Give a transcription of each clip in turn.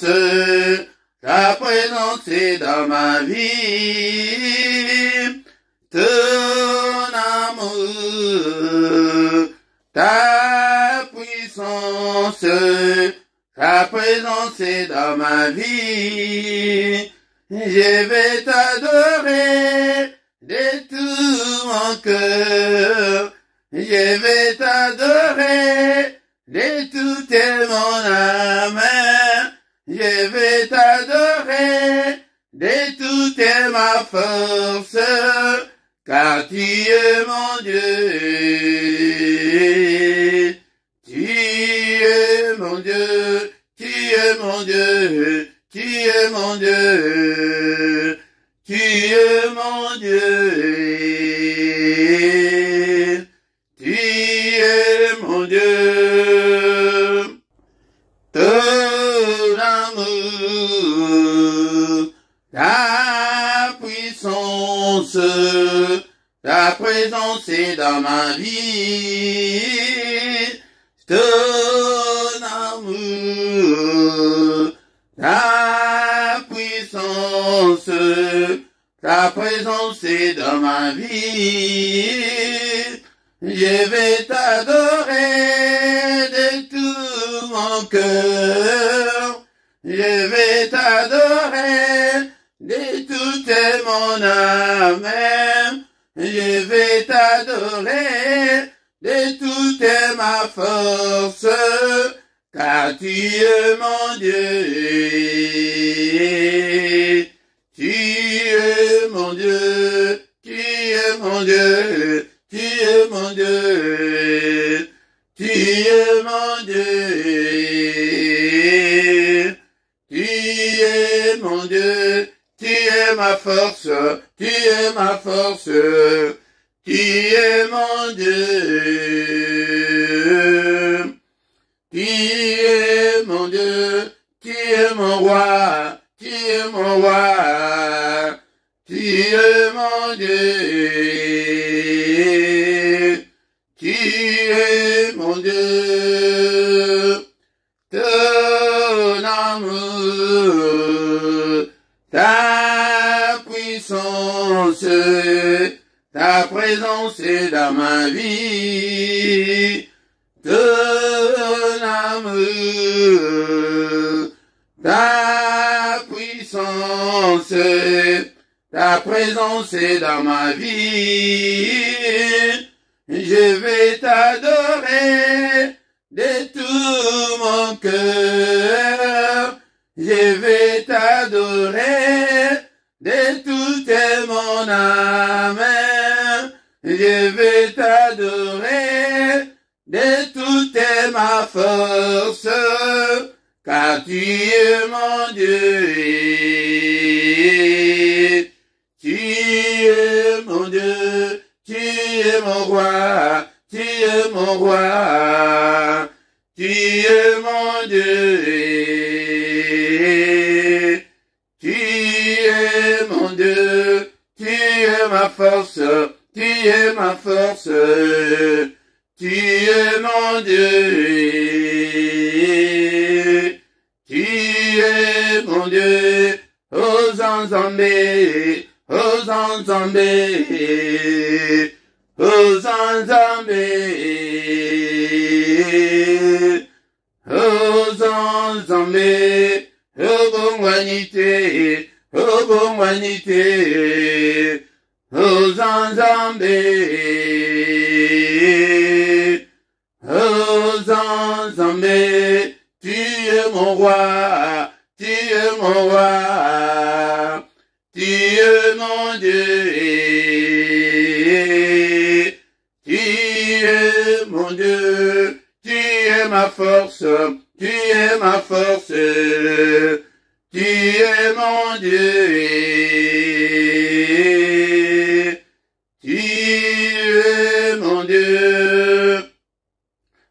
puissance, ta présence est dans ma vie. Ton amour, ta puissance, ta présence est dans ma vie. Je vais t'adorer de tout mon cœur. Je vais t'adorer de toute mon âme. Je vais t'adorer de toute ma force, car tu es mon Dieu. Tu es mon Dieu, tu es mon Dieu, tu es mon Dieu, tu es mon Dieu, tu es mon Dieu. Ton amour, ta puissance, ta présence est dans ma vie. Ton amour, ta puissance, ta présence est dans ma vie. Je vais t'adorer de tout mon cœur. Je vais t'adorer de toute mon âme. Je vais t'adorer de toute ma force, car tu es mon Dieu. Tu es mon Dieu, tu es mon Dieu, tu es mon Dieu, tu es mon Dieu, tu es mon Dieu, tu es ma force, tu es ma force, tu es mon Dieu, tu es mon Dieu, tu es mon roi, tu es mon roi, tu es mon Dieu, tu es mon Dieu. Ton amour, ta puissance, ta présence est dans ma vie. Ton amour, ta puissance, ta présence est dans ma vie. Je vais t'adorer de tout mon cœur. Je vais t'adorer de toute mon âme. Je vais t'adorer de toute ma force, car tu es mon Dieu. Tu es mon Dieu, tu es mon roi, tu es mon roi, tu es mon Dieu. Tu es mon Dieu, tu es ma force, tu es ma force, tu es mon Dieu. Tu es mon Dieu, oh Zanzambé, oh Zanzambé, oh Zanzambé, oh Zanzambé, oh Bongwanité, oh Bongwanité, oh Zanzambé, oh Zanzambé, tu es mon roi, tu es mon roi, tu es mon Dieu, tu es mon Dieu, tu es ma force, tu es ma force, tu es mon Dieu, tu es mon Dieu.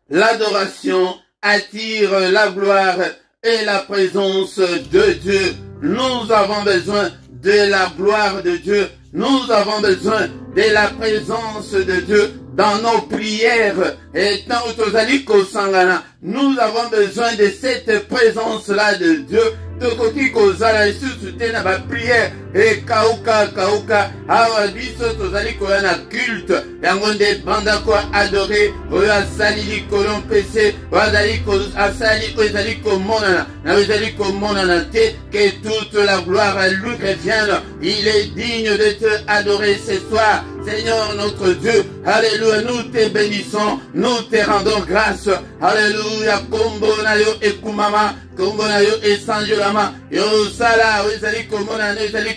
L'adoration attire la gloire et la présence de Dieu. Nous avons besoin de la gloire de Dieu. Nous avons besoin de la présence de Dieu dans nos prières. Et tant que sangana, nous avons besoin de cette présence-là de Dieu. Tokoki kozala lisusu te na ba prière et kauka awa biso tozali koya na culte yango nde banda ko adorer oyo asali likolo mpese bazali ko asali oyo ezali komonana na ezali komonana te, que toute la gloire à lui revienne. Il est digne de te adorer ce soir, Seigneur notre Dieu. Alléluia, nous te bénissons, nous te rendons grâce. Alléluia, kombo na yo ekumama, kombo na yo esanjolama, yo sala ezali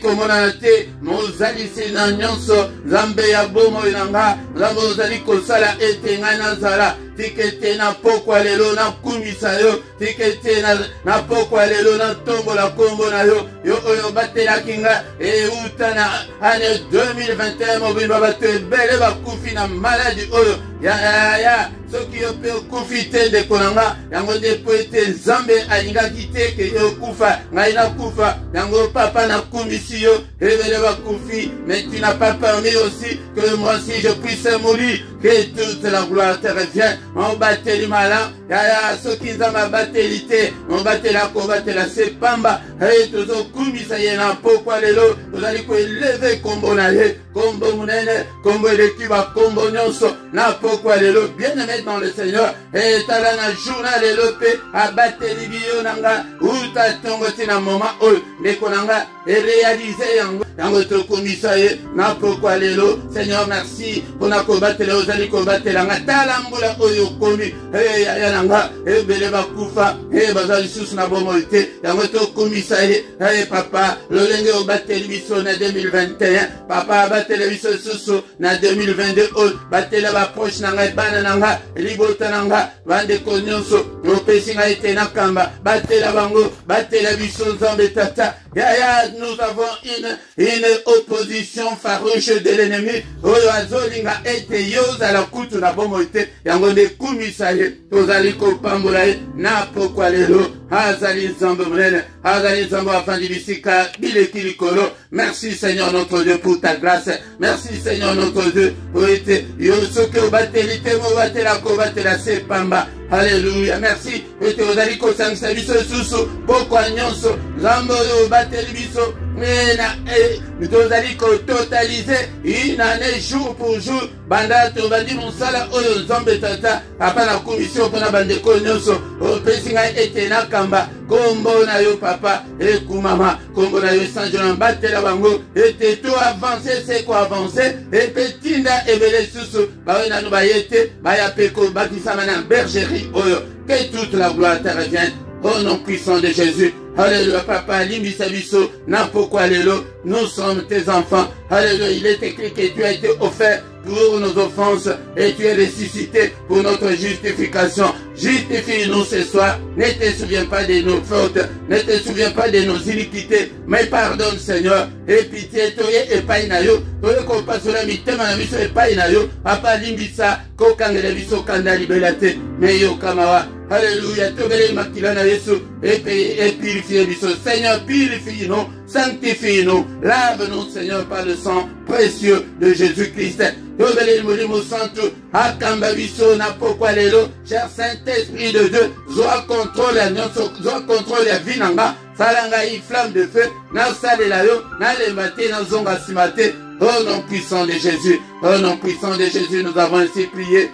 komona te, mozali sina nyonso, Nzambe ya bomo inanga, Nzambe ozali kosala ete ngai nazala, tikete na pokwa lelo na kumisa yo, tikete na pokwa lelo na tombo la kombo na yo, yo oyo batelaki nga, euta na ane 2021 mobimba bato ebele bakufi na maladi oyo, ya soki yo pe okufi te ndeko na nga, yango nde po ete Nzambe alingaki te ke yo kufa, ngai nakufa, yango papa nakumisi yo, ebele bakufi, mais tu n'as pas permis aussi que moi si je puisse mourir, que toute la gloire te revienne. On bateli malin, ya soki Nzambe abateli te, on batela ko batela sepamba, tozo kumisa ye na pokwa lelo, tozali ko eleve kombo na ye, kombo munene, kombo eleki ba kombo nyonso, na pokwa lelo, bien aimé dans le Seigneur, et tala na journal lelo pe, abateli biyo nanga, uta tongo tina moment oyo, ndeko nanga, et réaliser yango to komisa ye, na pokwa lelo, Seigneur merci, pour na ko batela ozali ko batela nga, tala mbula oyo komi, ya nanga, ebele bakufa, bazali susu na bomo ite, yango to komisa ye, papa, lolenge o bateli biso na 2021, papa bateli biso susu na 2022, batela ba proche nanga, bana nanga, libota nanga, bande konyonso, opesi nga ete na kamba, batela bango, batela biso Nzambe tata, nous avons une opposition farouche de l'ennemi, oyo azolinga ete yoza la kutu na bomo ite, yango de kumisa ye, tozali kopambola ye, na pokwa lelo, azali Nzambe mnene, azali Nzambe afandi bisika, bileki likolo. Merci Seigneur notre Dieu pour ta grâce, merci Seigneur notre Dieu, pour ete, yo soke obateli te mo batela ko batela sepamba. Alléluia, merci. Ete ozali kosangisa biso susu, pokwa nyonso, Nzambe oyo bateli biso, tozali ko totaliser une année jour pour jour, banda tobandi mosala oyo Nzambe tata, apa na commission pona bandeko nyonso, opesi ngai ete na kamba, kombo na yo papa, ekumama, kombo na yo sanjona batela bango, ete to avancer c'est quoi avancer, et petinda ebele susu, bawe nanu bayete, baya peko bakisama na bergerie oyo, que toute la gloire te revienne, au nom puissant de Jésus. Alléluia, papa, limbisa biso, na pokwa lelo, nous sommes tes enfants. Alléluia, il est écrit que tu as été offert pour nos offenses et tu es ressuscité pour notre justification. Justifie-nous ce soir. Ne te souviens pas de nos fautes, ne te souviens pas de nos iniquités, mais pardonne Seigneur, et pitié, toye et painayo, toye ko pasula mitema na biso et painayo, papa limbisa, kokangele biso kanda libelate, meyo kamawa. Alléluia, tobele makila na Yesu, et purifie biso. Seigneur, purifie-nous, sanctifie-nous, lave-nous Seigneur par le sang précieux de Jésus-Christ. Tobele molimo santo, akamba biso na pokwa lelo, cher Saint-Esprit de Dieu, zoa contrôle la nyonso, zoa contrôle la vie nanga, salanga une flamme de feu, na salela yo, na lembate, na zonga simate, au nom puissant de Jésus, au nom puissant de Jésus, nous avons ainsi prié.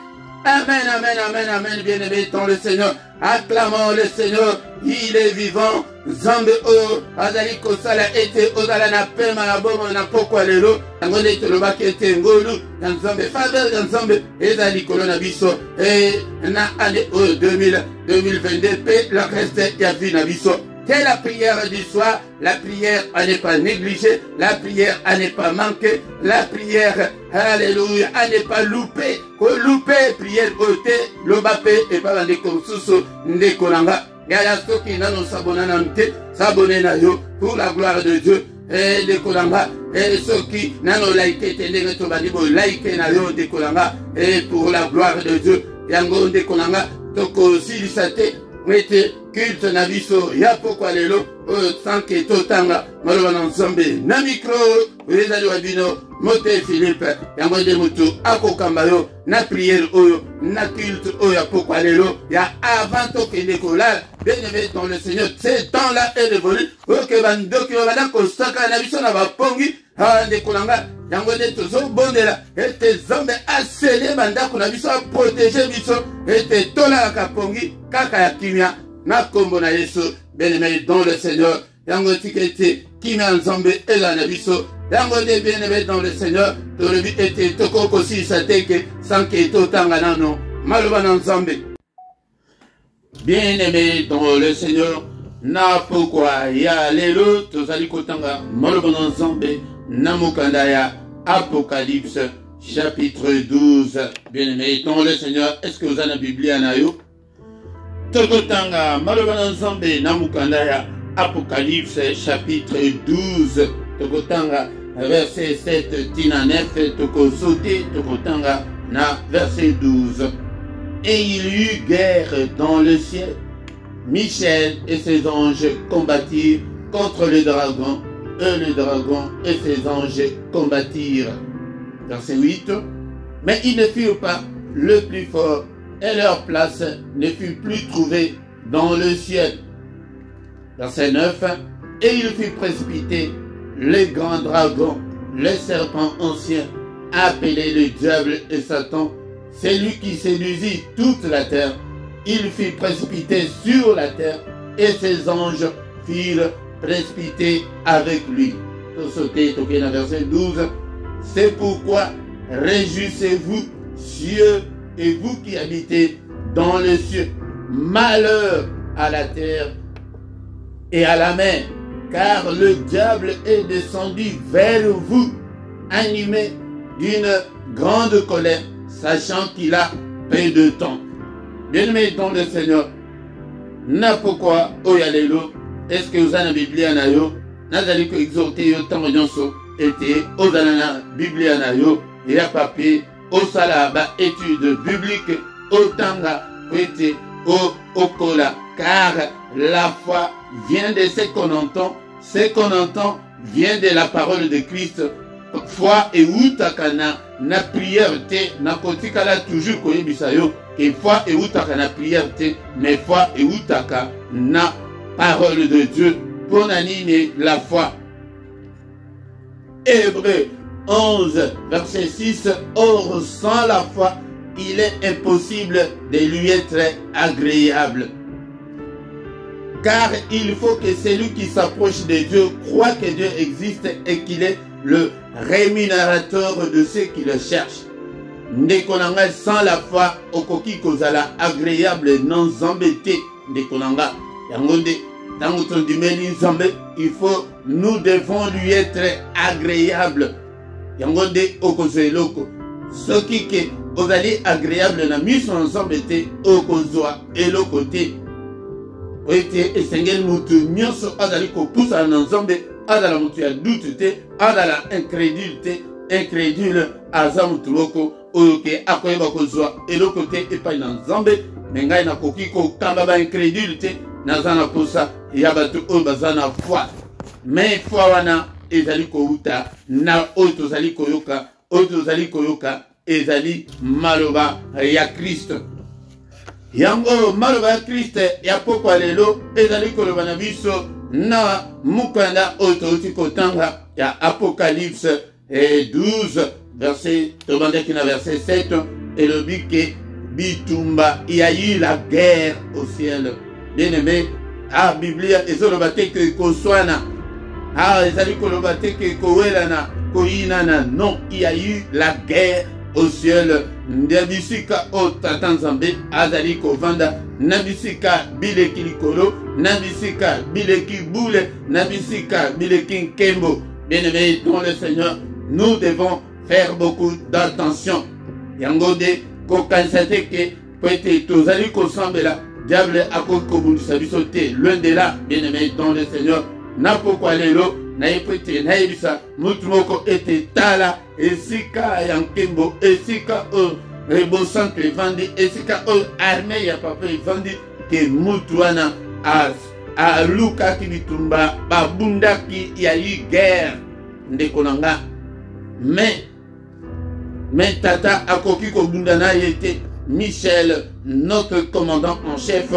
Amen, amen, amen, amen, bien-aimé dans le Seigneur. Acclamons le Seigneur, il est vivant. Zambe o, azali kosala ete ozala na pema na bomo na pokwa lelo. Yango nde tolobaki ete ngolu, na Nzambe, faveur ya Nzambe, ezali kolo na biso. Et na année 2022, pe le reste ya vie na biso. C'est la prière du soir, la prière à ne pas négliger, la prière à ne pas manquer, la prière, alléluia, à ne pas louper, louper, prière côté, l'obapé et pas dans comme sous ndekolanga. Yaya soki nano sabonana mte, sabonné na yo, pour la gloire de Dieu, et ndekolanga, et soki nano laïke tendenge tobani bo laïke na yo ndekolanga, et pour la gloire de Dieu, yango ndekolanga, toko silisate, que culte na biso ya pokwa lelo oyo sanke totanga maloba na nzambe na mikro ezali wa bino Mote Philippe yango nde mutu akokamba yo na prière oyo na culte oyo ya pokwa lelo ya avant tokende kolala. Bien-aimé dans le Seigneur, ce temps-là est révolu oyo ke bandoki oyo bana kosaka na biso na bapongi ndeko nanga yango nde tozobondela ete Nzambe asele bandako na biso aprotége biso ete tolalaka pongi kaka ya kimia na kombo na Yesu. Bien-aimé dans le Seigneur, yango tika ete kimia Nzambe eza na biso yango nde bien-aimé dans le Seigneur tolobi ete tokokosisa teke sanke totanga nano maloba na Nzambe. Bien-aimé dans le Seigneur, na pokwa ya lelo tozali kotanga maloba na Nzambe na mokanda ya Apocalypse chapitre 12. Bien-aimé dans le Seigneur, est-ce que vous avez la Bible na yo? Tokotanga maloba na Nzambe na mokanda ya Apocalypse chapitre 12. Tokotanga verset 7 tina 9. Tokosote tokotanga na verset 12. Et il y eut guerre dans le ciel. Michel et ses anges combattirent contre le dragon. Et le dragon et ses anges combattirent. Verset 8. Mais ils ne furent pas le plus fort, et leur place ne fut plus trouvée dans le ciel. Verset 9. Et il fut précipité le grand dragon, le serpent ancien, appelé le diable et Satan, c'est lui qui séduisit toute la terre. Il fut précipité sur la terre et ses anges furent précipités avec lui. Verset 12. C'est pourquoi réjouissez-vous, cieux, et vous qui habitez dans les cieux. Malheur à la terre et à la mer, car le diable est descendu vers vous, animé d'une grande colère, sachant qu'il a peu de temps. Bien-aimé dans le Seigneur, na pourquoi oyalelo, est-ce que vous avez la Bible na yo? Nazali ko exhorter yo tango nyonso ete ozala na Bible na yo ya papier osala ba étude biblique otanga ete okola, car la foi vient de ce qu'on entend vient de la parole de Christ. Foi et utaka na prière te na kotikala toujours koyebisa yo ke foi et utaka na prière te, mais foi et utaka na parole de Dieu. Pour nanine la foi. Hébreux 11 verset 6. Or sans la foi il est impossible de lui être agréable, car il faut que celui qui s'approche de Dieu croit que Dieu existe et qu'il est le rémunérateur de ceux qui le cherchent. Ndekonanga, sans la foi okoki kozala agréable non zambete. Ndekonanga yangonde tango tondimeli nzambe, il faut, nous devons lui être agréable. Yangonde okozeloko soki ke ozali agréable na miso nzambe te okozwa eloko te. Oite esengeli mutu nyonso azali kopusa na nzambe azala mutu ya doute te, azala incrédule aza mutu moko oyo ke akoyeba kozwa eloko te epai na nzambe. Me ngai nakoki kokamba ba incrédule te, naza na posa ya bato oyo baza na foi. Me foi wana ezali kouta na oyo tozali koyoka ezali maloba ya Christ. Yango maloba ya Christ ya pokwa lelo ezali koloba na biso na mukanda oyo tozali kotanga ya Apocalypse 12 verset tobandaki na verset 7 elobi ke bitumba, il y a eu la guerre au ciel. Bien-aimé, Biblia ezoloba te ke koswana, ezali koloba te ke kowelana koyinana. Non, il y a eu la guerre au ciel. Ndabisika o tata nzambe azali kovanda, nabisika bileki likolo, nabisika bileki boule, nabisika bileki nkembo. Bien-aimé dans le Seigneur, nous devons faire beaucoup d'attention. Yangode kokansate ke peut-être tozali kosambela diable akokobulisa biso te, loin de là. Bien-aimé dans le Seigneur, na pokwa lelo na epete na ebisa mutu moko ete tala esika ya nkembo, esika o rebosanto evandi, esika o armée ya papa evandi, ke mutu wana alukaki bitumba babundaki ya yi guerre ndeko na nga mais tata akoki kobunda na ye te. Michel, notre commandant en chef,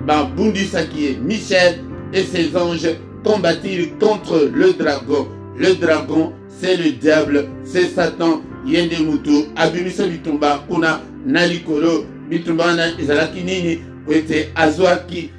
babundisaki ye. Michel et ses anges combattirent contre le dragon. Le dragon, c'est le diable, c'est Satan. Yende mutu abimisa bitumba kuna nalikolo bitumba na ezalaki nini kwete azwaki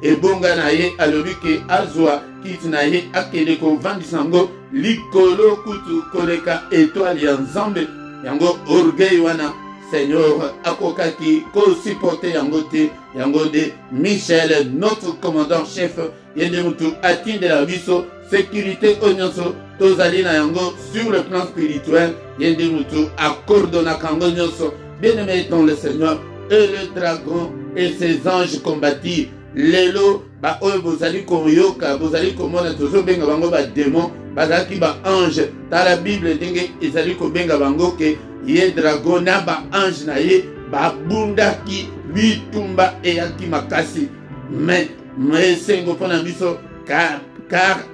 ebonga na ye alobi ke azwa kiti na ye akende kovandisa yango likolo kutu koleka étoile ya nzambe yango orgueil wana Seigneur akokaki ko supporter yango te yango de Michel notre commandant chef yende mutu atinde la biso sécurité onyonso tozali na yango sur le plan spirituel yende mutu accordona kango nyonso. Bien-aimé dans le Seigneur, et le dragon et ses anges combattirent. Lelo ba oyo bozali koyoka bozali komona tozo benga bango ba démon bazaki ba ange. Dans la Bible ndenge ezali ko benga bango ke ye dragon na ba ange na ye ba bundaki bitumba eyaki makasi. Mais sengo pona biso car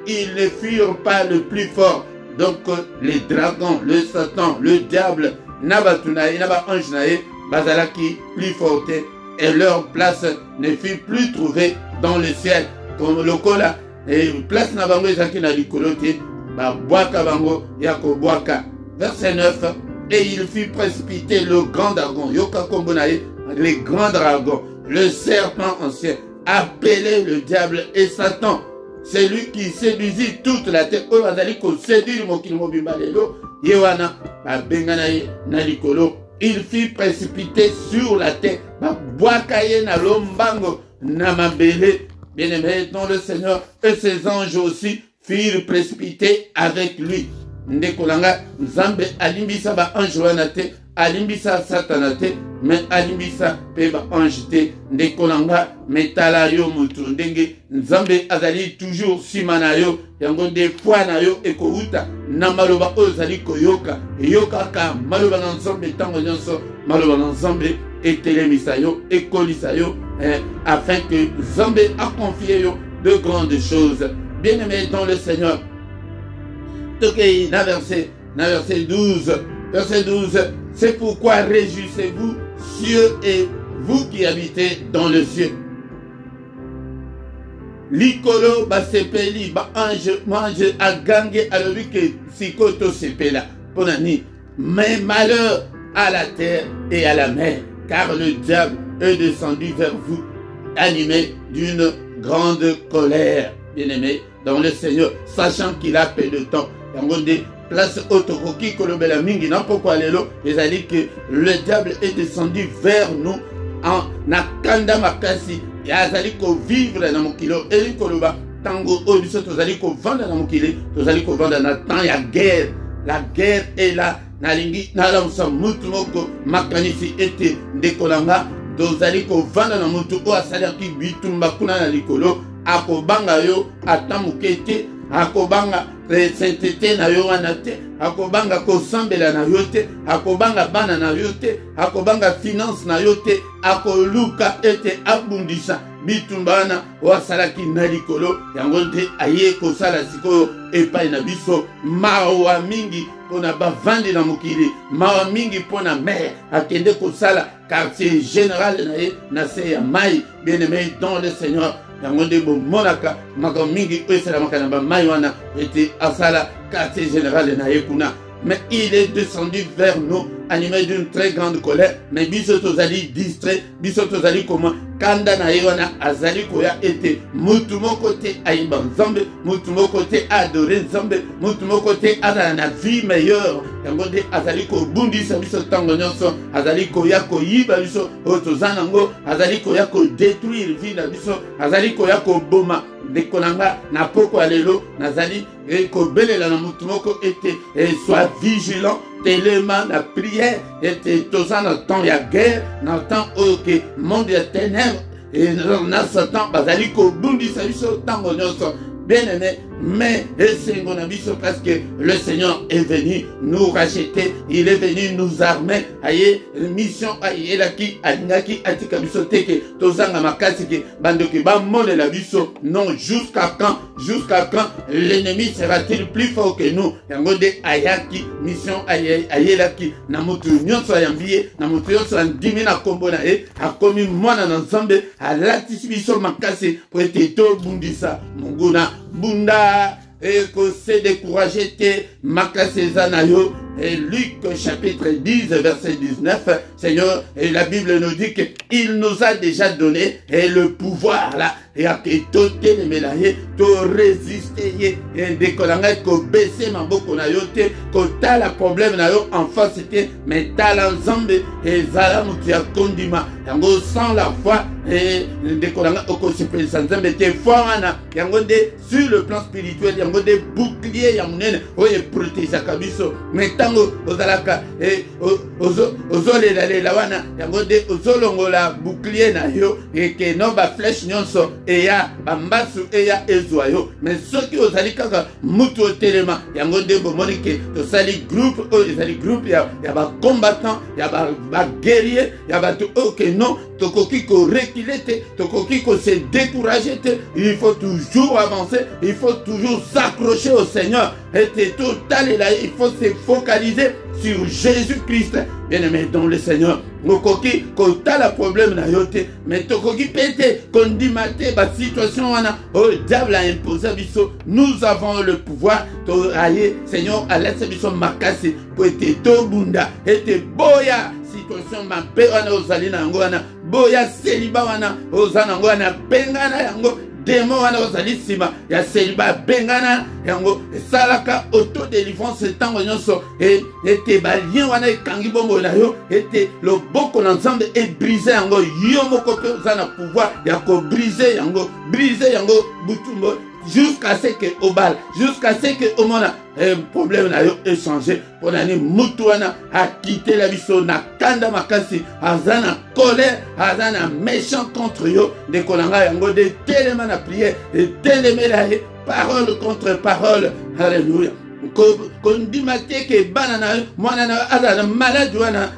ils ne furent pas le plus fort. Donc les dragons, le Satan, le diable, Nabatunaye, Naba Anjnaye, bazalaki plus forte et leur place ne fut plus trouvée dans le ciel. Comme le cola, et place Nabango Zaki na likolote, ba boaka bango yako boaka. Verset 9, et il fut précipité le grand dragon, Yoka Kombonaye, les grands dragons, le serpent ancien, appelé le diable et Satan. C'est lui qui séduisit toute la terre. Oyo azali ko séduire mokili mobimba lelo yewana ba bengana ye na likolo. Il fut précipité sur la terre. Ba bwaka ye na lombango na mabele. Bien-aimé dans le Seigneur et ses anges aussi furent précipités avec lui. Ndekolanga Nzambe alimbisa ba ange wana te, alimbisa satana te, mais alimbisa pe ba ange te. Ndekolanga metala yo mutu ndenge Nzambe azali toujours simana yo yango de fois na yo ekouta na maloba ozali koyoka yoka ka maloba na Nzambe tango nyonso maloba na Nzambe etelemisa yo ekolisa yo afin que Nzambe a confié yo de grandes choses. Bien-aimé dans le Seigneur, okay, verset 12. Verset 12. C'est pourquoi réjouissez-vous, cieux, et vous qui habitez dans le ciel. Likolo ba sepeli ba ange mange a gangue à lui que sikoto sepela. Ponani. Mais malheur à la terre et à la mer, car le diable est descendu vers vous, animé d'une grande colère. Bien-aimé dans le Seigneur, sachant qu'il a peu de temps. Des places autoroki kolobela mingi na pourquoi lelo ezali que le diable est descendu vers nous en nakanda makasi ya azali ko vivre na mokilo eli koloba tango oyo biso tozali ko vanda na mokili tozali ko vanda na temps ya guerre. La guerre est là nalingi nalamusa mutu moko makanisi ete ndekolanga tozali ko vanda na mutu o asalaki bitumba kuna na likolo akobanga yo atamukete akobanga sainteté na yo wana te akobanga kosambela na yo te akobanga bana na yo te akobanga finance na yo te akoluka ete abundisa bitumba wana wasalaki na likolo yango te aye kosala sikoyo epai na biso mawa mingi pona bavandi na mokili mawa mingi pona mer akende kosala quartier général na ye na se ya mai. Bien-aimé dans le Seigneur yango nde bomonaka makambo mingi oyo esalamaka na bamai wana ete asala quartier général na ye kuna. Mais il est descendu vers nous animé d'une très grande colère. Mais biso tozali distrait, biso tozali comment kanda na ye wana azali koya ete mutu moko te ayimba Nzambe, mutu moko te adore Nzambe, mutu moko te azala na vie meilleure. Yango nde azali kobundisa biso ntango nyonso, azali koya koyiba biso oyo toza nango, azali koya kodétruire vie na biso, azali koya koboma. Dekolanga na poko lelo nazali kobelela na mutu moko ete soit vigilant tellement la prière ete toza na temps ya guerre na temps oyo ke monde ya ténèbres et na Satan bazali kobundisa biso tango nyonso. Bien-aimé mais parce que le Seigneur est venu nous racheter, il est venu nous armer. Aye, mission aye la ki alingaki atika biso teke tozanga makasi ke bandoki ba mole la biso. Non, jusqu'à quand l'ennemi sera-t-il plus fort que nous? Yangode ayaki mission aye la ki na mutu nyonso yambiye na mutu nyonso ndimi na kombo na e akomi mwana na Nzambe alatisi biso makasi po ete to bundisa munguna bunda et que c'est découragé te makasi zanayo. Et Luc chapitre 10 verset 19, Seigneur, et la Bible nous dit qu'il nous a déjà donné et le pouvoir là, et à que tout les mélaillés, tout résister, et dès qu'on a baissé ma boucle na yote, qu'on a le problème na yo en face c'était, mais t'as l'ensemble et zala mutia kondima, yango sans la foi et dès qu'on a au conseil sans ensemble t'es foi wana, yango de sur le plan spirituel, yango de bouclier yamunene, oye protéger kabiso, mais tango ozalaka et ozole la wana yango de ozolongola bouclier na yo et que no ba flèche nyonso et ya bambasu et ya ezwayo mais ceux qui ozali kaka mutu telema yango de bomoni ke to sali groupe ezali groupe ya ba combattant ya ba guerrier ya ba to que non tokoki ko reculer te tokoki ko se décourager te. Il faut toujours avancer, il faut toujours s'accrocher au Seigneur et tout aller là, il faut se focaliser sur Jésus-Christ, bien-aimé dans le Seigneur. Mokoki kota la problème na yote, mais tokoki pete kondimate ba situation wana oh diable a imposé biso. Nous avons le pouvoir to aye Seigneur a laissé biso makasi pour être to bunda et boya situation ma pe wana ozali na yango wana boya seliba wana ozana yango wana bengana yango démon wana ozali sima ya seliba bengana yango salaka auto-délivrance tango nyonso et te balien wana ekangi bombo na yo ete loboko na Nzambe et briser yango yo moko pe ozana pouvoir ya ko briser yango butumbo jusqu'à ce que obal jusqu'à ce que omona problème na yo échanger pour nani mutu wana a quitté la biso na kanda makasi azana colère azana méchant contre yo de kolanga yango de tellement na prière de tellement parole contre parole. Alléluia. Kondimate ke banana mwana na azana malade wana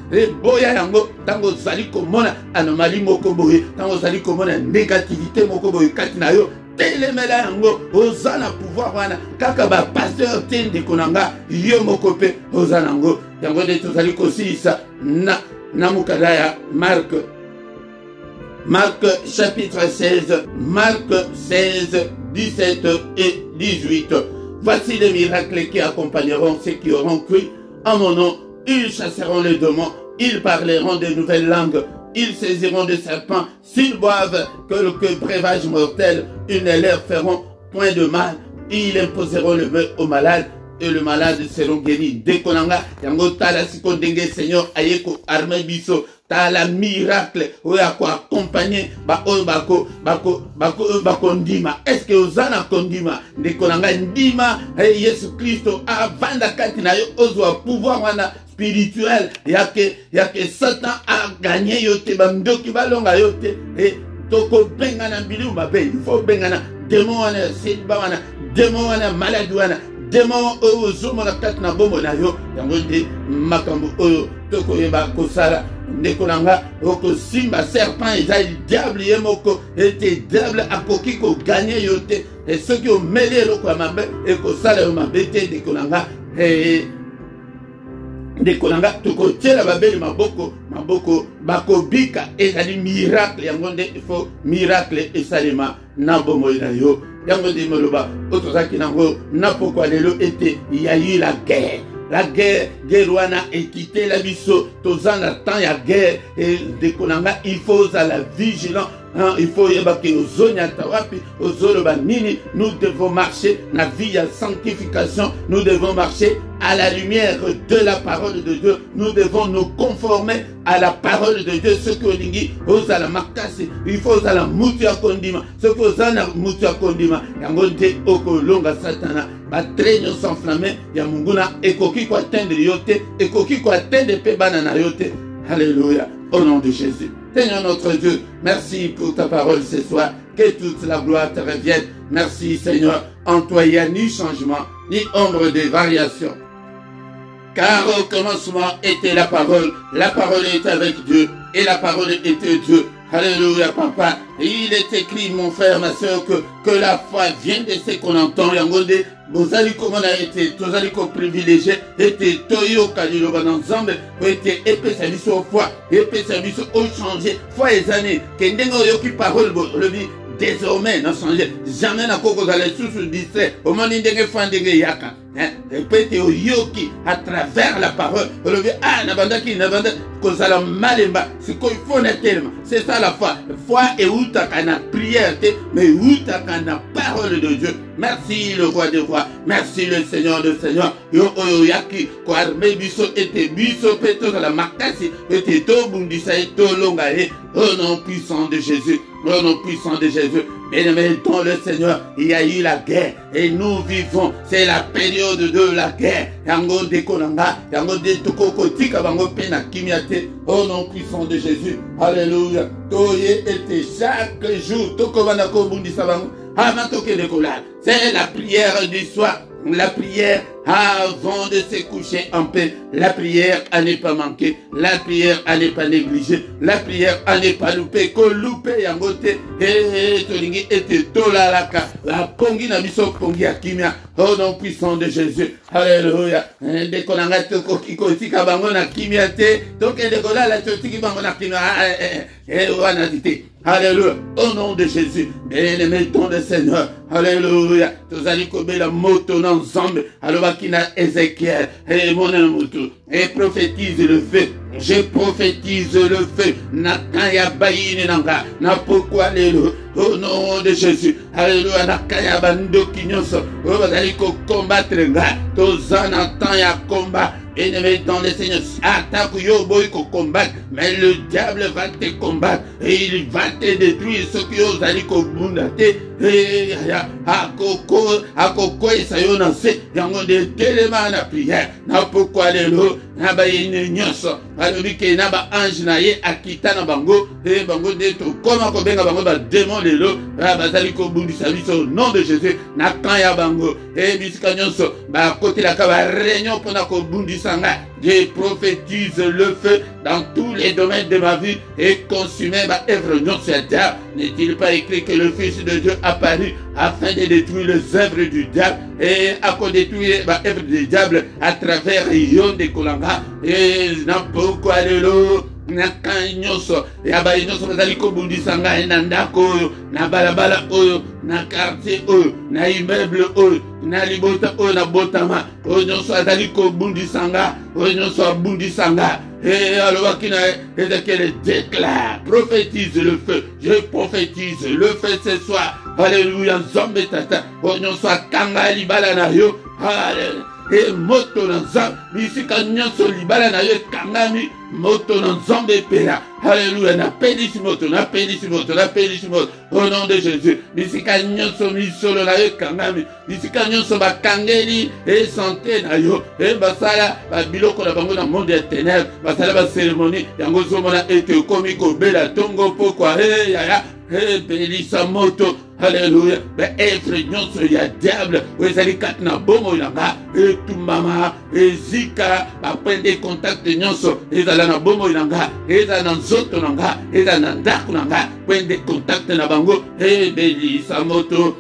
boya yango tango zali komona anomalie moko boye tango zali komona négativité moko boye kati na yo telemela yango ozana pouvoir wana kaka ba pasteur tende konanga yo moko pe ozana yango yango de tozali kosisa na mukada ya Marc chapitre 16 Marc 16 17 et 18. Voici les miracles qui accompagneront ceux qui auront cru en mon nom. Ils chasseront les démons, ils parleront de nouvelles langues, ils saisiront des serpents, s'ils boivent quelque breuvage mortel, ils ne leur feront point de mal, ils imposeront le mal aux malades et le malade seront guéris. Dès qu'on a yango tala siko denge Seigneur ayeko arme biso tala miracle oya ko accompagner ba oyo bako ndima. Est-ce que ozana kondima de konanga ndima Yesu Kristo avanda kati na yo ozwa pouvoir wana spirituel yake Satan a gagné yote bandoki balonga yote et toko benga na mbili mabe il faut benga na démon wana seliba wana démon wana maladie wana démon oyo zomona kati na bombo na yo yango de makambo oyo toko yeba kosala ndeko nanga oko simba serpent ezali diable ye moko ete diable akoki ko gagner yote et ceux qui ont mêlé loko ya mabe ekosala yo mabe te ndeko nanga ndeko nanga tokotiela babeli maboko bakobika ezali miracle yango nde il faut miracle esalema na bomoi na yo yango nde moloba otozaki nango na pokwa lelo ete ya eu la guerre wana ekite la biso tozana temps ya guerre et ndeko nanga il faut la vigilant. Il faut que nous devons marcher la vie à sanctification, nous devons marcher à la lumière de la parole de Dieu, nous devons nous conformer à la parole de Dieu. Ce que il faut la mutua kondima, ce que la mutua kondima, yangonte okolonga satana, batrenyo s'enflammer, yamunguna ekoki ko atteindre yote, ekoki ko atteindre pe banana yote. Alléluia, au nom de Jésus. Seigneur notre Dieu, merci pour ta parole ce soir. Que toute la gloire te revienne. Merci Seigneur, en toi il n'y a ni changement, ni ombre de variation. Car au commencement était la parole était avec Dieu, et la parole était Dieu. Alléluia, papa. Il est écrit, mon frère, ma soeur, que la foi vient de ce qu'on entend. Yangode, bozali comment a été, tozali ko privilégié, était toyo kalilo banensemble, était épais service au foi, épais service au changer, foi et années, kendengo yoki parole, le vie. Désormais, n'a changé. Jamais n'a pas causé les sous distrait. Au moment où il fandenge yaka. Répétez au yoki à travers la parole. Le vie, ah, n'abanda qui n'abanda cause la malemba. C'est qu'il faut tellement. C'est ça la foi. Foi et où t'as qu'à prière, mais où t'as qu'à parole de Dieu. Merci le roi des rois. Merci le Seigneur de Seigneur. Yo yaki ko armé biso était biso peto la makasi était to bundisa et to longae. Au nom puissant de Jésus. Au nom puissant de Jésus. Bien-aimé dans le Seigneur, il y a eu la guerre et nous vivons. C'est la période de la guerre. Yango de konanga, yango de tokoko tika bango pena kimiate. Au nom puissant de Jésus. Alléluia. Toye était chaque jour toko banako bundisa bango. C'est la prière du soir, la prière avant de se coucher en paix, la prière à ne pas manquer, la prière à ne pas négliger, la prière à ne pas louper, ko louper yangote, et tolingi était tolalaka, la pongi na biso pongi akimia, au nom puissant de Jésus, alléluia, de konanga toko kiko tika bango na kimia te, donc de kola la tiki bango na kimia, wanazite. Alléluia, au nom de Jésus, bien-aimé ton le Seigneur, alléluia, tous allez combler la moto ensemble, alors qu'il a Ézéchiel, et mon amour, et prophétise le feu, je prophétise le feu, nakaya bayine nanga, na pourquoi alléluia, au nom de Jésus, alléluia, nakaya bando kinyoso, vous allez combattre, tous en attendant ya combat. Bien-aimé dans le Seigneur, attaque yo boy ko combattre, mais le diable va te combattre et il va te détruire ce que vous allez combattre. Et akoko esayo na se yango de telema na prière. Na pourquoi lelo na ba ine nyoso alobi ke na ba ange na ye akita na bango et bango de to koma ko benga bango ba démon lelo ba zali ko bundisa biso au nom de Jésus na kan ya bango et bisika nyonso ba côté la ka ba réunion pona ko bundisa. Je prophétise le feu dans tous les domaines de ma vie et consumer ma œuvre non sur terre. N'est-il pas écrit que le Fils de Dieu apparu afin de détruire les œuvres du diable et à détruire ma œuvre du diable à travers Yon de Kolanga et n'importe quoi de l'eau. Nakanyoso yaba inyoso bazali ko bundisa ngai na ndako oyo na balabala oyo na quartier oyo na immeuble oyo na libota oyo na botama oyo nyonso azali ko bundisa ngai oyo nyonso abundisa ngai et alors qui Ézéchiel déclare, prophétise le feu, je prophétise le feu ce soir, alléluia, zombe tata oyo nyonso akanga libala na yo, alléluia. Et moto na nzambe bisika nyonso libala na yo kangami moto na nzambe pela alléluia na pelisi moto au nom de Jésus bisika nyonso misolo na yo kangami bisika nyonso bakangeli et santé na yo et basala babiloko na bango na monde ya ténèbres basala ba cérémonie yango zomona ete komi kobela tongo pokwa yaya belisa moto alléluia mais être nyonso ya diable ezali kati na bomo ilanga etumama ezika bapende contact nyonso ezala na bomo ilanga ezala na nzoto nanga ezala na ndako nanga pende contact na bango belisa moto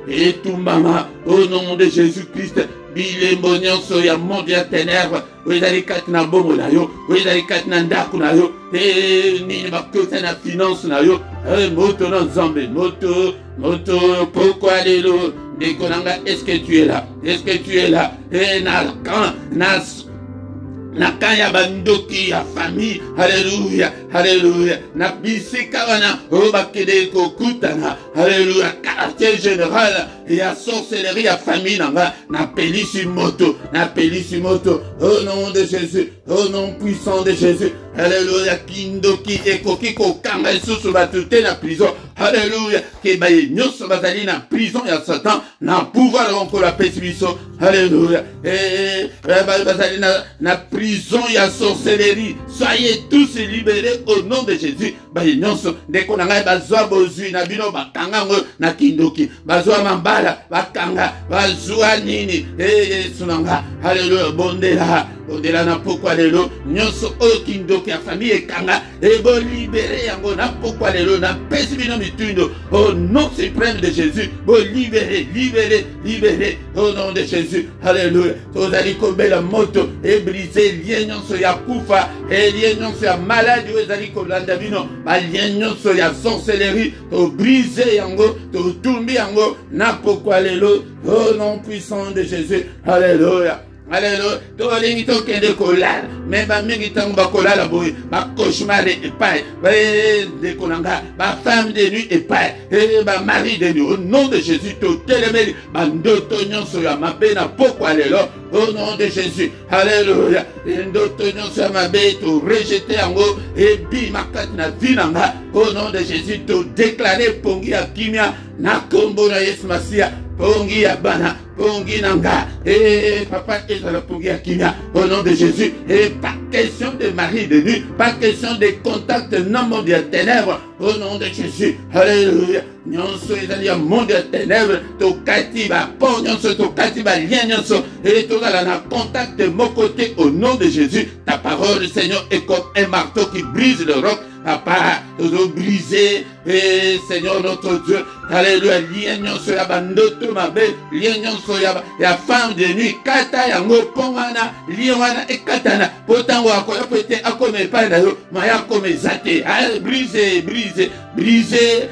etumama au nom de Jésus-Christ. Bilembo nyonso ya monde ya ténèbres ezali kati na bomo na yo ezali kati na ndako na yo nini bakota na finance na yo moto na nzambe moto pourquoi lelo ndeko nanga est-ce que tu es là na kanya bandoki ya famille alléluia na bisika wana obakede kokutana alléluia quartier général ya sorcellerie ya famille nanga na pelisi moto au nom de Jésus au nom puissant de Jésus alléluia kindoki ekoki kokanga lisusu batute na prison alléluia ke baye nyonso bazali na prison ya Satan na pouvoir encore la pesibiso alléluia bazali na prison ya sorcellerie soyez tous libérés au nom de Jésus. Nyonso ndeko na ngai bazwa bozwi na bino bakanga ngo na kindoki bazwa mambala bakanga bazwa nini Yesu nanga haleluya bondela na pokwa lelo nyonso oyo kindoki ya famille ekanga ebo libere yango na pokwa lelo na pesi bino mitundo au nom suprême de Jésus bo libéré au nom de Jésus haleluya tozali kobela moto et briser lien nyonso ya kufa et lien nyonso ya maladie oyo ezali kolanda bino balien nyonso ya sorcellerie to briser yango to tumbi yango na pokwa lelo au nom puissant de Jésus haleluya. Alléluia. Tolingi tokende kolala. Mais ba mingi tango ba kolala boy. Ba cauchemar epai. Ba de konanga. Ba femme de nuit epai. Et ba mari de nuit. Au nom de Jésus, to telemeli. Ba ndoto nyonso ya mabe na pokwa lelo. Au nom de Jésus. Alléluia. Ndoto nyonso ya mabe to rejeter yango. Et bi makati na vinanga. Au nom de Jésus, to déclarer pongi ya kimia. Na kombo na Yesu Masia. Pongi ya bana. Pongi nanga, et papa est dans la pongi à Kimia, au nom de Jésus, et pas question de mari de nuit, pas question de contact non mondial ténèbres, au nom de Jésus, alléluia. Nyonso ezali mondial ténèbres, to katiba, pon nyonso to katiba lien nyonso, et to dans la contact de mon côté, au nom de Jésus, ta parole, Seigneur, est comme un marteau qui brise le roc. Papa, nous briser, et Seigneur notre Dieu, alléluia, lien nyonso ya bandoto mabe, lien nyonso ya femme de nuit, kata yango pongana, lien wana ekatana, potango akoya pete akome pa na yo, maya kome zate, briser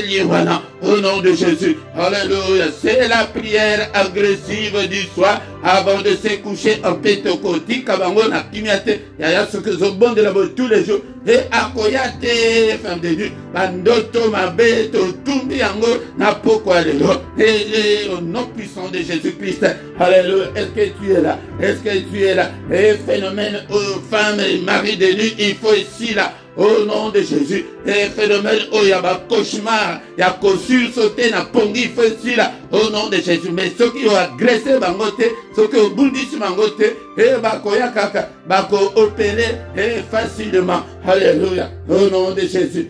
lien wana, au nom de Jésus, alléluia, c'est la prière agressive du soir, avant de se coucher en pétocoti, kabango na kimiate, yaya ce que zo bon de la bonne tous les jours, et akoyate, femme de nuit, bandoto mabe, to tumbi yango, na pokwa lelo, et au nom puissant de Jésus-Christ, alléluia, est-ce que tu es là, et phénomène aux femmes et maris de nuit, il faut ici là, au nom de Jésus, et phénomène où il y a un cauchemar, il y a un sauté na pongi ici là, au nom de Jésus, mais ceux qui ont agressé bangote, ceux qui ont bondi sur bangote, et bakoya kaka, bako opérer, et facilement, alléluia, au nom de Jésus,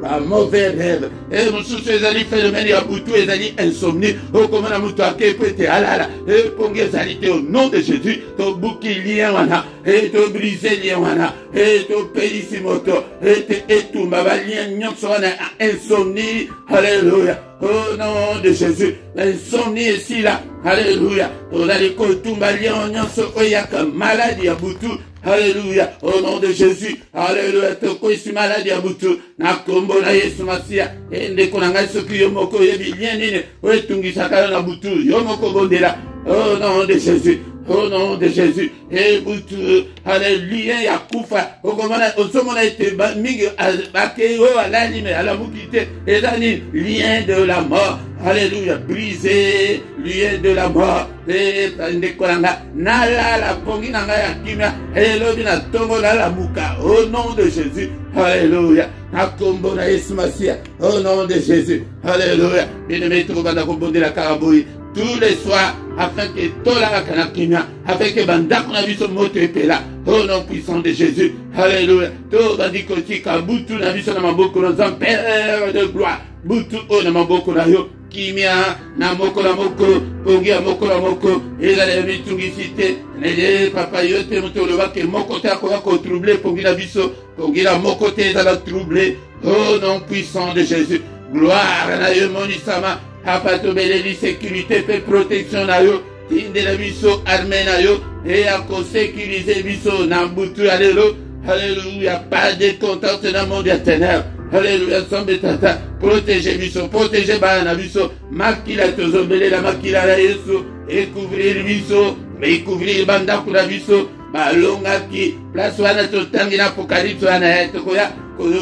un mauvais rêve, et mon sous ezali phénomène, il y a boutou ezali insomnie, au comment la moutouake peut être alala, et pongi ezalité au nom de Jésus, to bouki lien wana, et to briser lien wana, et to Moto, et tout ma valien nyonso wana insomnie, alléluia, au nom de Jésus, l'insomnie ici là, alléluia, on a les kotumba lien nyonso oyaka maladie à boutou, alléluia, au nom de Jésus, alléluia, toko isi maladie à boutou, na kombo na Yesu Masia, et ndeko na ngai soki yomoko yebi lien nini, oetungisaka na boutou, yomoko bondela, au nom de Jésus. Au nom de Jésus, et boutou, alléluia, yakufa, au comment on a été mingi, à l'anime, à la moukité, et l'anime, lien de la mort, alléluia, brisé, lien de la mort, et ndekolanga, nala la pongi nanga ya kimia, et l'obina tongo la mouka, au nom de Jésus, alléluia, nakombo na Yesu Masia, au nom de Jésus, alléluia, bien aimé, tout le monde a composé la carabouille, tous les soirs, afin que Tola Kanakimia, afin que Bandako na biso moto epela, au nom puissant de Jésus, alléluia, to bandikoti kabutu na biso na maboko na Père de gloire, butu o na maboko na yo, kimia na moko, pongi ya moko, ezala mitungisite, nede papa yote moto le wake moko te akoya ko troubler, pongi na biso, pongi na moko te ezala troubler, au nom puissant de Jésus, gloire na yo monisama, apatobeleli sécurité pe protection na yo tindela biso armée na yo et à sécuriser biso na mbutu alléluia, pas de contact dans le monde des ténèbres, alléluia, sombe tata, protéger biso, protéger bana biso, makila tozombele la makila la Yesu, et couvrir biso, mais couvrir banda kula biso, balonga ki, place wana totangi na apocalypse wana tokoya,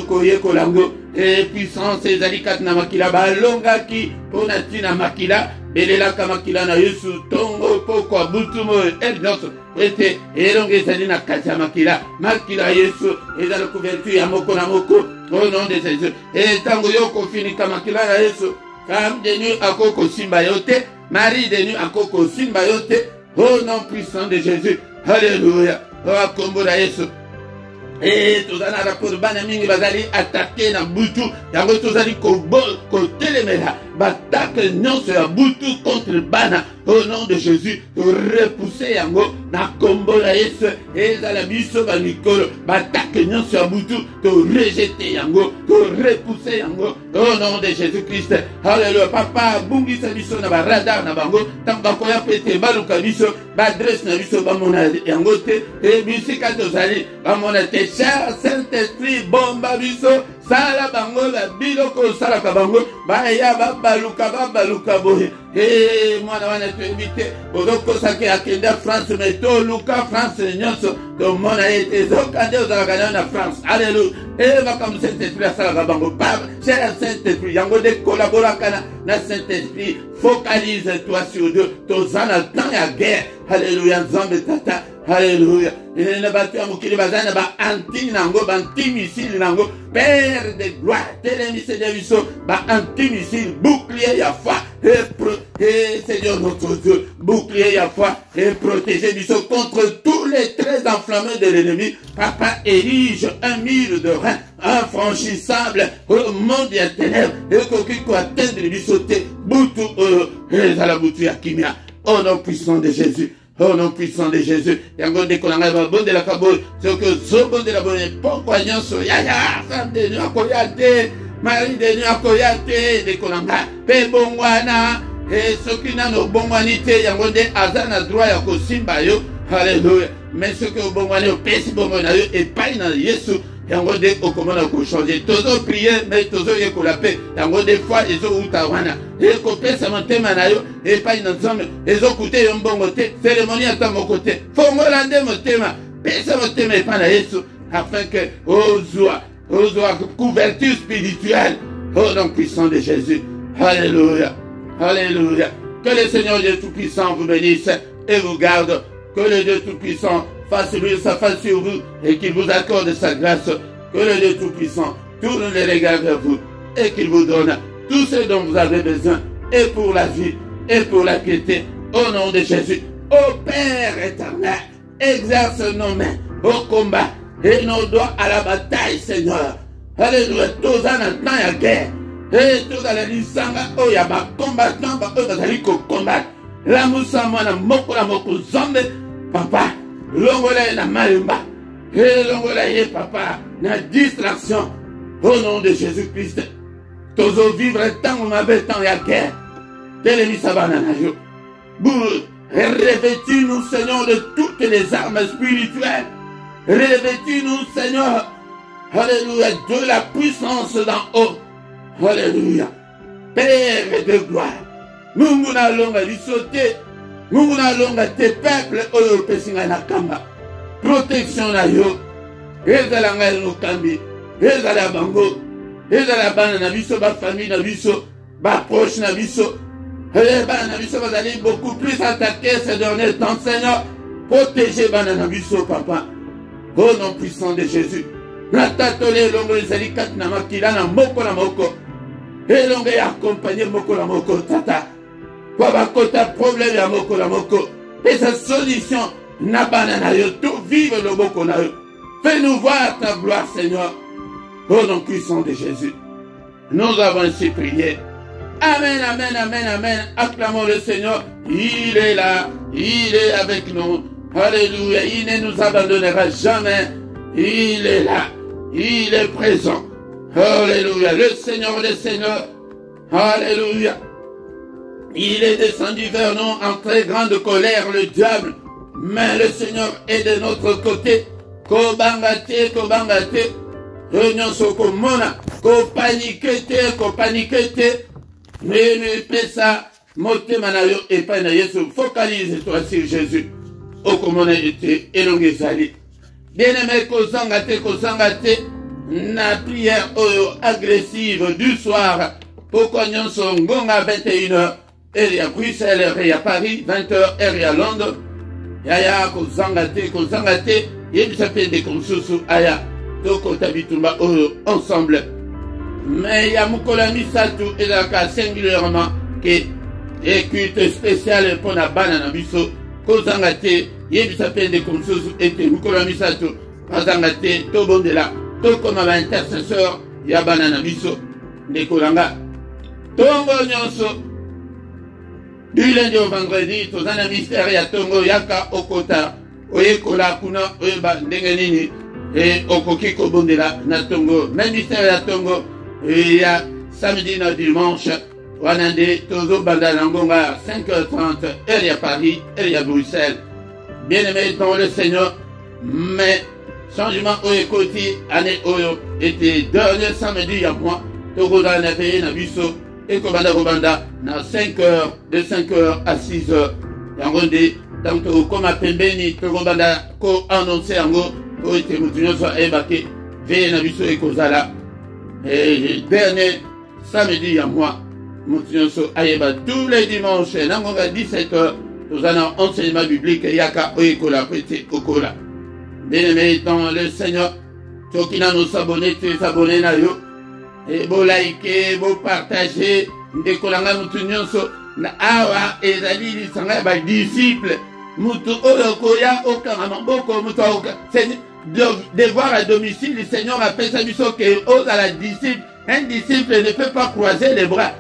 koye kolango, et puissance ezali kati na makila balonga ki pona tina makila belela ka makila na Yesu tongo poko butumo nyonso ete elonga ezali na kati ya makila Yesu ezali couverture ya moko na moko au nom de Jésus, et tango yo kofinika makila na Yesu, femme de nuit akoko simba yote, mari de nuit akoko simba yote, au nom puissant de Jésus, alléluia, au kombo na Yesu, Et tous en rapport bana mingi bazali attaqué na butu yango tozali ko telemela batake nyonso ya butu contre bana au nom de Jésus repousser yango na kombo la Yesu ezala biso ba mikolo batake nyonso ya butu to rejeter yango to repousser yango au nom de Jésus Christ. Alléluia. Papa bungisa biso na ba radar na bango tamba ko ya pete baluka biso ba adresse na biso ba mona yango te e bisika tozali ba mona te. Cher Saint-Esprit, bomba biso, sala bango la biloko sala kabango, baya baluka bohe. Eh, mwana wana tu invité, bodoko sake akenda France, mais to luka France nyonso, to mona ete zokande ozakana na France. Alléluia. Et va comme Saint-Esprit sala kabango. Cher Saint-Esprit, yango de collaborakana na Saint-Esprit, focalise-toi sur Dieu. Tozana temps ya guerre. Alléluia, Nzambe tata. Alléluia. Il ne battu à Moukili Bazana, ba anti-nango, ba anti-missile nango, Père de gloire, télémissile de viso, ba anti-missile, bouclier ya foi, et Seigneur notre Dieu, bouclier ya foi, et protéger viso contre tous les traits enflammés de l'ennemi. Papa érige un mur de rein, infranchissable au monde des ténèbres, et qu'on atteindre viso te, boutou, et à la boutou ya kimia, au nom puissant de Jésus. Au nom puissant de Jésus, yango de kolanga ba bonde la kabo, ce que zo bonde la bonne, pourquoi nyonso yaya, femme de nu akoyate, mari de nu akoyate, de kolanga, pe bongwana, et ce qui n'a no bongwanité, yango de azana droit ya ko simba yo, alléluia. Mais ce que bongwana yo pesi bongwana yo et pas na Yesu. Yango de okomona ko changer tozo prier mais tozo ye ko la paix yango des fois ezo utawana e ko pesa motema na yo e pa ina nzambe ezo kute yo mbongo te cérémonie ata moko te fongola nde motema pesa motema e pa na Yesu afin que ozwa couverture spirituelle au nom puissant de Jésus. Alléluia. Alléluia. Que le Seigneur Dieu Tout-Puissant vous bénisse et vous garde. Que le Dieu Tout-Puissant fasse lui sa face sur vous et qu'il vous accorde sa grâce. Que le Dieu Tout-Puissant tourne les regards vers vous et qu'il vous donne tout ce dont vous avez besoin et pour la vie et pour la piété. Au nom de Jésus, ô Père éternel, exerce nos mains au combat et nos doigts à la bataille, Seigneur. Alléluia. Tous en la guerre et tous à la lisanga, oh yaba combattant, oh bazali ko combattre. La moussa mwana moko la moko zombe, papa. Longola na marimba, et longola ye papa, na distraction, au nom de Jésus-Christ. Tozo vivre tant on avait tant ya guerre. Télémi sabana na yo. Revêtis-nous, Seigneur, de toutes les armes spirituelles. Revêtis-nous, Seigneur, alléluia, de la puissance d'en haut. Alléluia. Père de gloire. Mungu na longa lisote. Mungu na longa te peuple oyo pesinga na kamba. Protection na yo. Ezala ngai no kambi. Ezala bango. Ezala bana na biso ba famille na biso. Ba proche na biso. Bana na biso bazali beaucoup plus attaqués ces derniers temps. Seigneur, protégez bana na biso papa. Au nom puissant de Jésus. Natatole longo ezali kat na makila na moko na moko. Elongo accompagner moko na moko tata. Kwa bakota problème ya moko la moko. Et sa solution na banana yo tout vive le moko na yo. Fais-nous voir ta gloire Seigneur. Au nom puissant de Jésus. Nous avons ainsi prié. Amen, amen, amen, amen. Acclamons le Seigneur. Il est là. Il est avec nous. Alléluia. Il ne nous abandonnera jamais. Il est là. Il est présent. Alléluia. Le Seigneur des Seigneurs. Alléluia. Il est descendu vers nous en très grande colère, le diable. Mais le Seigneur est de notre côté. Kobangate, kobangate. Réunion soko mona. Ko paniquete. Ne pesa. Mote manayo et pas na Yesu. Focalise-toi sur Jésus. Okomona ete elongezali. Bien-aimé kozangate. Na prière agressive du soir. Pourquoi nyonso ngonga 21h. Et à Bruxelles, et à Paris, 20h, et à Londres. Yaya, kozangate, il s'appelle des consusu, aya, toko tabitumba, ensemble. Mais ya mukola misatu, et la singulièrement, que, écoute spécial pour la banane biso, kozangate, il s'appelle des consusu, et mukola misatu, Mazangate, Tobondela, Tokoma intercesseur, Yabanana Biso, Nekolanga. Tongo Nyonso, du lundi au vendredi, Tozana Mystère ya Tongo Yaka Okota, Oyekola Kuna, Oyeba Ndengenini, et Okokiko Bondela, Natongo, même Mystère ya Tongo, et ya samedi na dimanche, Wanande, Tozo Bandalangonga, 5h30, elle est à Paris, elle est à Bruxelles. Bien-aimés dans le Seigneur, mais changement Oyekoti, année Oyo, était dernier samedi à moi, Togo dans la veille, na Biso, et Kobanda Kobanda, na 5h, de 5h à 6h. Yangonde, tanto comme à Pembeni, Togo Banda, ko annoncé Yango, ko ete mutunyo soit ébake, veille na Biso et Kozala. Et dernier samedi à moi, Moutinyoso Ayeba tous les dimanches, Nangonga 17h, nous allons enseignement biblique, Yaka Oyekola, Pete Okola. Bien-aimés dans le Seigneur, Tokina nous s'abonner, tu es abonné na yo, et beau liker, beau partager, Ndekolanga Moutinyoso, na awa, ezali, lisanga, ba disciple, Moutou Oyokoya, Okarama, Boko, Moutou Oka, Seigneur, devoir à domicile, le Seigneur appelle ça, que ose à la disciple. Un disciple ne peut pas croiser les bras.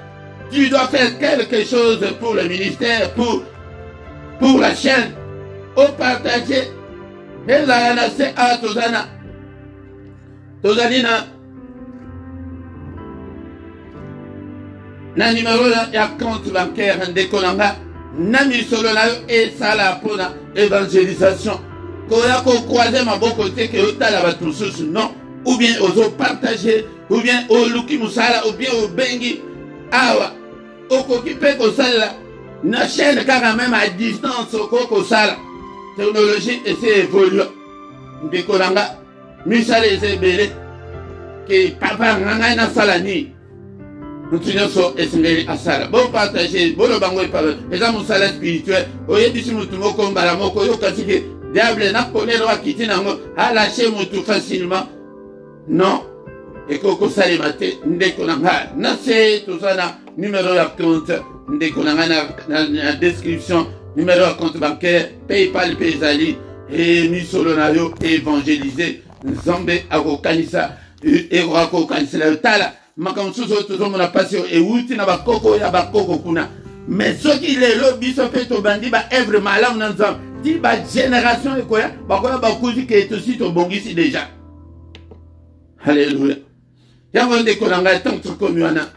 Tu dois faire quelque chose pour le ministère, pour la chaîne. Au partager. Et là, c'est à Tozana. Tozanina. Na numéro ya compte bancaire Ndekolanga. Nami solo na et ça la pour la évangélisation. Koya ko croiser ma bon côté que ota la batousus non. Ou bien ozo partager, ou bien au luki musala, ou bien au bengi. Awa. Okokipe ko sala. Na chaîne car même à distance ko sala. Technologie et c'est évolué. Ndekolanga. Misale ezebele. Que papa nganga na salani. Nous tenons esengeli asala. Bon partager, bon le bango et pas. Les hommes sala spirituel. Oye disi mutumo ko mbala moko yo kasike. Diable n'a pas le quitter à lâcher mon facilement. Non. Et Koko Salimate, Ndekonanga, Nase, tout ça, numéro de compte, Ndekonanga, la description, numéro de compte bancaire, PayPal, Payzali, et Misolonayo, évangélisé, Zambé, Agokanisa, et Rakokanisa, le Tala, Makamsuso, tout le monde a passé, et Wouti, Nabakoko, Yabakoko, Kuna. Mais ce qui est le biso fait au bandit, bah, every malam, nan zam. Ti ba génération et quoi, bah quoi bah cousi qui est aussi ton bon ici déjà. Alléluia. Yavon de kolanga tant que commuana,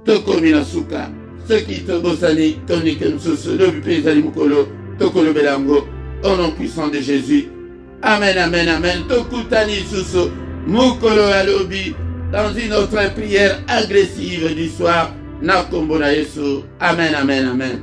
to komina suka. Ce qui te bossani, toni kem soso, le paysan mukolo, to kolo belango, au nom puissant de Jésus. Amen, amen, amen. To kutani soso, mukolo alobi, dans une autre prière agressive du soir. Na kombo na Yesu. Amen, amen, amen.